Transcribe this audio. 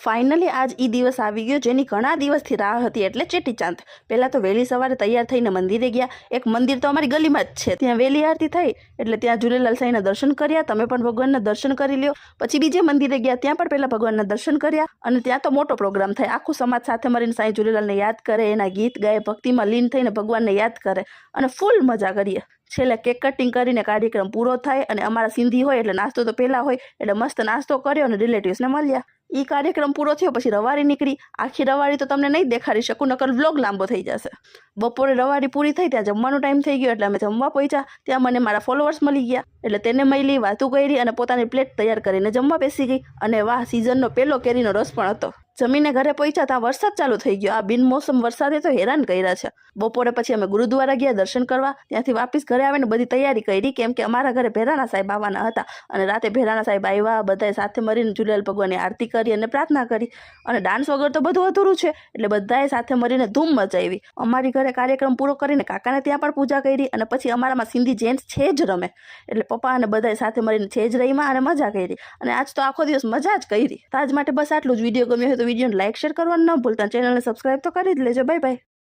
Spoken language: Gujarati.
ફાઇનલી આજ ઈ દિવસ આવી ગયો જેની ઘણા દિવસથી રાહ હતી, એટલે ચેટીચાંદ. પહેલાં તો વહેલી સવારે તૈયાર થઈને મંદિરે ગયા. એક મંદિર તો અમારી ગલીમાં જ છે, ત્યાં વહેલી આરતી થઈ એટલે ત્યાં ઝૂલેલાલ સાંઈના દર્શન કર્યા. તમે પણ ભગવાનના દર્શન કરી લ્યો. પછી બીજે મંદિરે ગયા, ત્યાં પણ પહેલાં ભગવાનના દર્શન કર્યા અને ત્યાં તો મોટો પ્રોગ્રામ થાય. આખું સમાજ સાથે મળીને સાંઈ ઝૂલેલાલને યાદ કરે, એના ગીત ગાય, ભક્તિમાં લીન થઈને ભગવાનને યાદ કરે અને ફૂલ મજા કરીએ. છેલ્લે કેક કટિંગ કરીને કાર્યક્રમ પૂરો થાય અને અમારા સિંધી હોય એટલે નાસ્તો તો પહેલાં હોય એટલે મસ્ત નાસ્તો કર્યો અને રિલેટિવ્સને મળ્યા. એ કાર્યક્રમ પૂરો થયો પછી રવારી નીકળી. આખી રવારી તો તમને નહીં દેખાડી શકું, નકર વ્લોગ લાંબો થઈ જશે. બપોરે રવારી પૂરી થઈ, ત્યાં જમવાનો ટાઈમ થઈ ગયો એટલે અમે જમવા પહોંચ્યા. ત્યાં મને મારા ફોલોઅર્સ મળી ગયા એટલે તેને મળી, વાતું કરી અને પોતાની પ્લેટ તૈયાર કરીને જમવા બેસી ગઈ. અને વાહ, સિઝનનો પહેલો કેરીનો રસ પણ હતો. જમીને ઘરે પહોંચ્યા ત્યાં વરસાદ ચાલુ થઈ ગયો. આ બિનમોસમ વરસાદે તો હેરાન કર્યા છે. બપોરે પછી અમે ગુરુદ્વારા ગયા દર્શન કરવા. ત્યાંથી વાપસ ઘરે આવીને બધી તૈયારી કરી, કેમ કે અમારા ઘરે ભેરાણા સાહેબ આવવાના હતા અને રાતે ભેરાણા સાહેબ આવ્યા. બધાએ સાથે મળીને ઝૂલેલાલ ભગવાનની આરતી કરી અને પ્રાર્થના કરી. અને ડાન્સ વગર તો બધું અધૂરું છે એટલે બધાએ સાથે મળીને ધૂમ મચાવી. અમારી ઘરે કાર્યક્રમ પૂરો કરીને કાકાને ત્યાં પણ પૂજા કરી અને પછી અમારામાં સિંધી જેન્ટ્સ છે જ રમે એટલે પપ્પા અને બધાએ સાથે મળીને છે જ રહીમાં અને મજા કરી. અને આજ તો આખો દિવસ મજા જ કરી. આજ માટે બસ આટલું જ. વિડીયો ગમ્યો હોય તો વિડીયોને લાઈક શેર કરવાનું ન ભૂલતા. ચેનલને સબસ્ક્રાઈબ તો કરી જ લેજો. Bye bye.